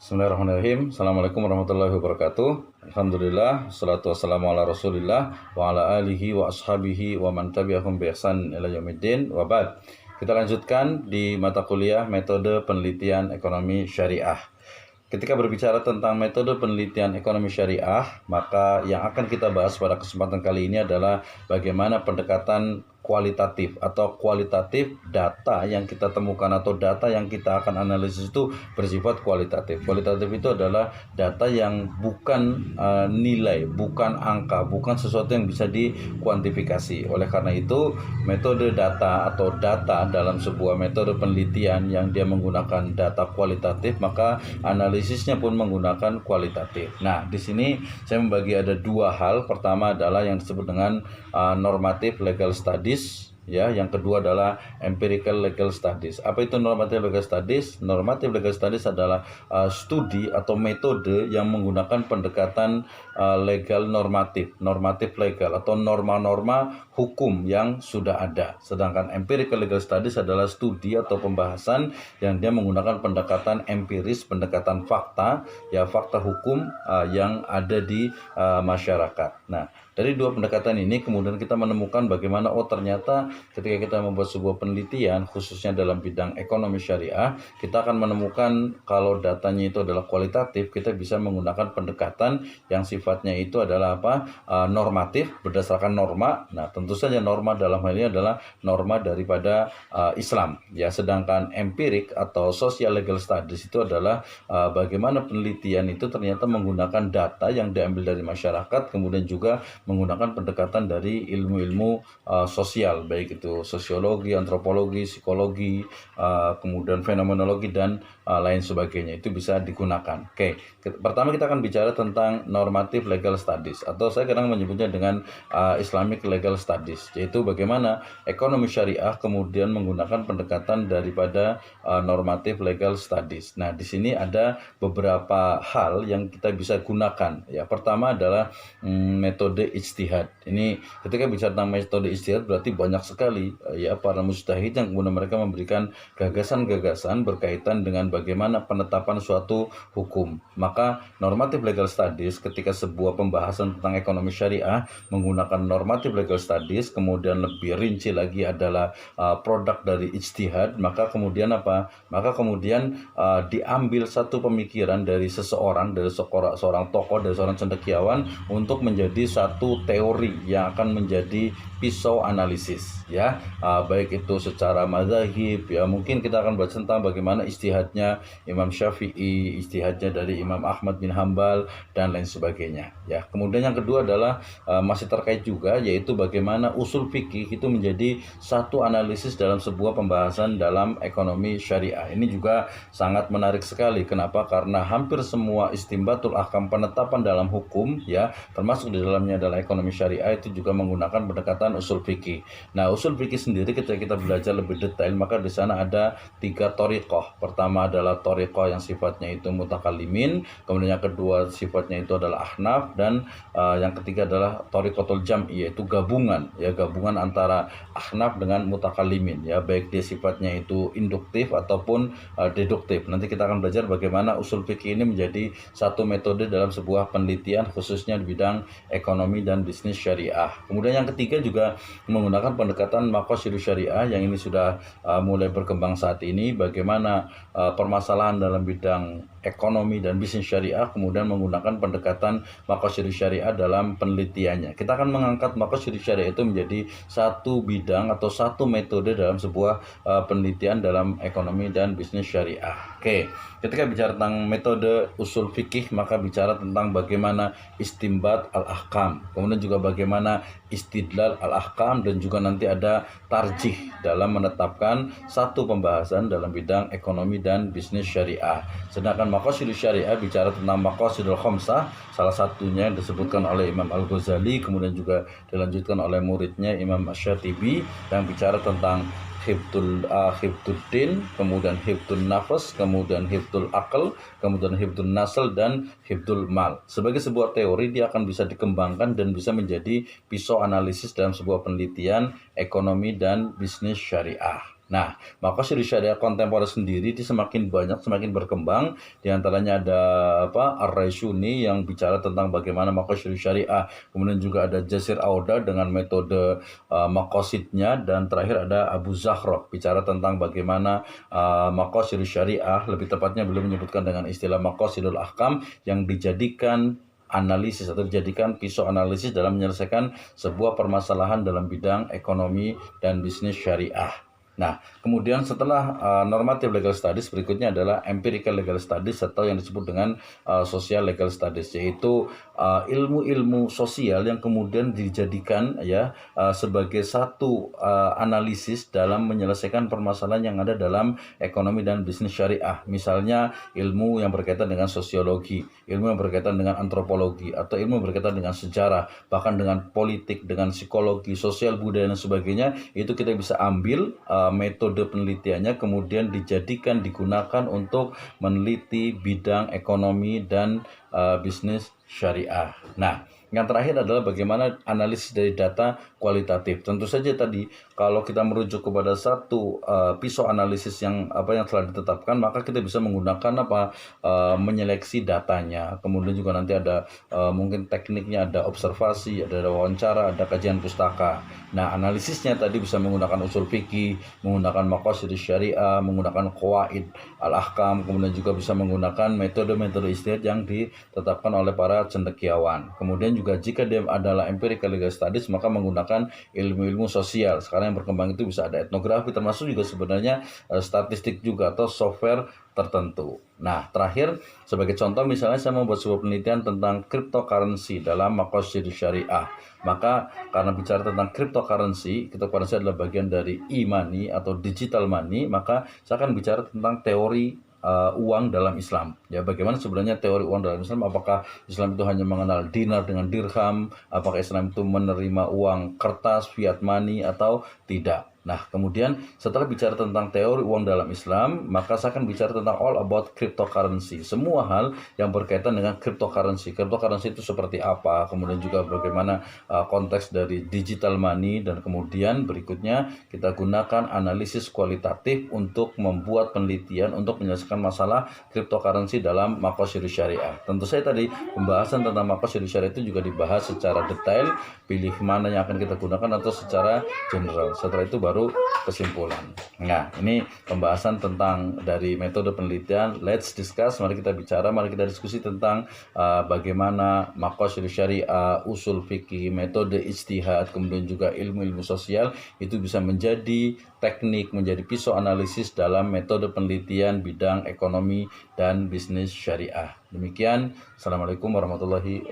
Bismillahirrahmanirrahim. Assalamualaikum warahmatullahi wabarakatuh. Alhamdulillah, wassalatu wassalamu ala rasulillah wa ala alihi wa ashabihi wa man tabi'ahum bi ihsan ila yaumiddin wa ba'd. Kita lanjutkan di mata kuliah metode penelitian ekonomi syariah. Ketika berbicara tentang metode penelitian ekonomi syariah, maka yang akan kita bahas pada kesempatan kali ini adalah bagaimana pendekatan kualitatif atau kualitatif data yang kita temukan atau data yang kita akan analisis itu bersifat kualitatif. Kualitatif itu adalah data yang bukan nilai, bukan angka, bukan sesuatu yang bisa dikuantifikasi. Oleh karena itu, metode data atau data dalam sebuah metode penelitian yang dia menggunakan data kualitatif, maka analisisnya pun menggunakan kualitatif. Nah, di sini saya membagi ada dua hal. Pertama adalah yang disebut dengan normative legal studies, ya. Yang kedua adalah empirical legal studies. Apa itu normative legal studies? Normative legal studies adalah studi atau metode yang menggunakan pendekatan legal normatif legal atau norma-norma hukum yang sudah ada. Sedangkan empirical legal studies adalah studi atau pembahasan yang dia menggunakan pendekatan empiris, pendekatan fakta, ya, fakta hukum yang ada di masyarakat. Nah, dari dua pendekatan ini kemudian kita menemukan bagaimana ternyata ketika kita membuat sebuah penelitian khususnya dalam bidang ekonomi syariah, kita akan menemukan kalau datanya itu adalah kualitatif, kita bisa menggunakan pendekatan yang sifatnya itu adalah normatif, berdasarkan norma. Nah, tentu saja norma dalam hal ini adalah norma daripada Islam, ya. Sedangkan empirik atau social legal studies itu adalah bagaimana penelitian itu ternyata menggunakan data yang diambil dari masyarakat, kemudian juga menggunakan pendekatan dari ilmu-ilmu sosial, baik itu sosiologi, antropologi, psikologi, kemudian fenomenologi dan lain sebagainya, itu bisa digunakan. Oke, pertama kita akan bicara tentang normative legal studies, atau saya kadang menyebutnya dengan Islamic legal studies, yaitu bagaimana ekonomi syariah kemudian menggunakan pendekatan daripada normative legal studies. Nah, di sini ada beberapa hal yang kita bisa gunakan. Ya, pertama adalah metode ijtihad. Ini ketika bicara tentang metode ijtihad berarti banyak sekali ya para mujtahid yang kemudian mereka memberikan gagasan-gagasan berkaitan dengan bagaimana penetapan suatu hukum. Maka normative legal studies ketika sebuah pembahasan tentang ekonomi syariah menggunakan normative legal studies, kemudian lebih rinci lagi adalah produk dari ijtihad, maka kemudian Maka kemudian diambil satu pemikiran dari seseorang, dari seorang tokoh, dari seorang cendekiawan untuk menjadi satu teori yang akan menjadi pisau analisis, ya, baik itu secara mazhab, ya. Mungkin kita akan bahas tentang bagaimana ijtihadnya Imam Syafi'i, ijtihadnya dari Imam Ahmad bin Hambal dan lain sebagainya, ya. Kemudian yang kedua adalah masih terkait juga, yaitu bagaimana usul fikih itu menjadi satu analisis dalam sebuah pembahasan dalam ekonomi syariah. Ini juga sangat menarik sekali. Kenapa? Karena hampir semua istimbatul ahkam, penetapan dalam hukum, ya, termasuk di dalamnya adalah ekonomi syariah, itu juga menggunakan pendekatan usul fikih. Nah, usul fikih sendiri ketika kita belajar lebih detail, maka di sana ada 3 thariqah. Pertama adalah thariqah yang sifatnya itu mutakallimin, kemudian yang kedua sifatnya itu adalah ahnaf, dan yang ketiga adalah thariqatul jam'i, yaitu gabungan, ya, gabungan antara ahnaf dengan mutakallimin, ya, baik dia sifatnya itu induktif ataupun deduktif. Nanti kita akan belajar bagaimana usul fikih ini menjadi satu metode dalam sebuah penelitian khususnya di bidang ekonomi dan bisnis syariah. Kemudian yang ketiga juga menggunakan pendekatan maqasidus syariah, yang ini sudah mulai berkembang saat ini, bagaimana permasalahan dalam bidang ekonomi dan bisnis syariah kemudian menggunakan pendekatan maqasidus syariah dalam penelitiannya. Kita akan mengangkat maqasidus syariah itu menjadi satu bidang atau satu metode dalam sebuah penelitian dalam ekonomi dan bisnis syariah. Oke, ketika bicara tentang metode usul fikih, maka bicara tentang bagaimana istimbat al-ahkam, kemudian juga bagaimana istidlal al-ahkam, dan juga nanti ada tarjih dalam menetapkan satu pembahasan dalam bidang ekonomi dan bisnis syariah. Sedangkan maqasidus syariah bicara tentang maqasidul khamsah, salah satunya yang disebutkan oleh Imam Al-Ghazali, kemudian juga dilanjutkan oleh muridnya Imam Asy-Syatibi, yang bicara tentang hifdul din, kemudian hifdul nafas, kemudian hifdul akal, kemudian hifdul nasl, dan hifdul mal. Sebagai sebuah teori, dia akan bisa dikembangkan dan bisa menjadi pisau analisis dalam sebuah penelitian ekonomi dan bisnis syariah. Nah, maqasid syariah kontemporer sendiri itu semakin banyak, semakin berkembang. Di antaranya ada Ar-Raisuni yang bicara tentang bagaimana maqasid syariah. Kemudian juga ada Jasir Auda dengan metode maqasidnya, dan terakhir ada Abu Zahra bicara tentang bagaimana maqasid syariah, lebih tepatnya beliau menyebutkan dengan istilah maqasidul ahkam, yang dijadikan analisis atau dijadikan pisau analisis dalam menyelesaikan sebuah permasalahan dalam bidang ekonomi dan bisnis syariah. Nah, kemudian setelah normative legal studies, berikutnya adalah empirical legal studies atau yang disebut dengan social legal studies, yaitu ilmu-ilmu sosial yang kemudian dijadikan sebagai satu analisis dalam menyelesaikan permasalahan yang ada dalam ekonomi dan bisnis syariah. Misalnya ilmu yang berkaitan dengan sosiologi, ilmu yang berkaitan dengan antropologi, atau ilmu yang berkaitan dengan sejarah, bahkan dengan politik, dengan psikologi, sosial budaya dan sebagainya. Itu kita bisa ambil metode penelitiannya, kemudian digunakan untuk meneliti bidang ekonomi dan bisnis syariah. Nah, yang terakhir adalah bagaimana analisis dari data kualitatif. Tentu saja tadi kalau kita merujuk kepada satu pisau analisis yang telah ditetapkan, maka kita bisa menggunakan menyeleksi datanya. Kemudian juga nanti ada mungkin tekniknya, ada observasi, ada wawancara, ada kajian pustaka. Nah, analisisnya tadi bisa menggunakan usul fikih, menggunakan maqasid syariah, menggunakan qawaid al-ahkam, kemudian juga bisa menggunakan metode-metode istihad yang ditetapkan oleh para cendekiawan. Kemudian juga jika dia adalah empirical legal studies, maka menggunakan ilmu-ilmu sosial. Sekarang yang berkembang itu bisa ada etnografi, termasuk juga sebenarnya statistik juga atau software tertentu. Nah, terakhir sebagai contoh misalnya saya membuat sebuah penelitian tentang cryptocurrency dalam maqasid syariah. Maka karena bicara tentang cryptocurrency adalah bagian dari e-money atau digital money, maka saya akan bicara tentang teori uang dalam Islam. Ya, bagaimana sebenarnya teori uang dalam Islam? Apakah Islam itu hanya mengenal dinar dengan dirham? Apakah Islam itu menerima uang kertas, fiat money, atau tidak? Nah, kemudian setelah bicara tentang teori uang dalam Islam, maka saya akan bicara tentang all about cryptocurrency. Semua hal yang berkaitan dengan cryptocurrency. Cryptocurrency itu seperti apa? Kemudian juga bagaimana konteks dari digital money, dan kemudian berikutnya kita gunakan analisis kualitatif untuk membuat penelitian untuk menyelesaikan masalah cryptocurrency dalam maqasid syariah. Tentu saja tadi pembahasan tentang maqasid syariah itu juga dibahas secara detail, pilih mana yang akan kita gunakan atau secara general. Setelah itu baru kesimpulan. Nah, ini pembahasan tentang dari metode penelitian. Let's discuss, mari kita bicara, mari kita diskusi tentang bagaimana maqasid syariah, usul fikih, metode ijtihad, kemudian juga ilmu-ilmu sosial itu bisa menjadi teknik, menjadi pisau analisis dalam metode penelitian bidang ekonomi dan bisnis syariah. Demikian, Assalamualaikum warahmatullahi wabarakatuh.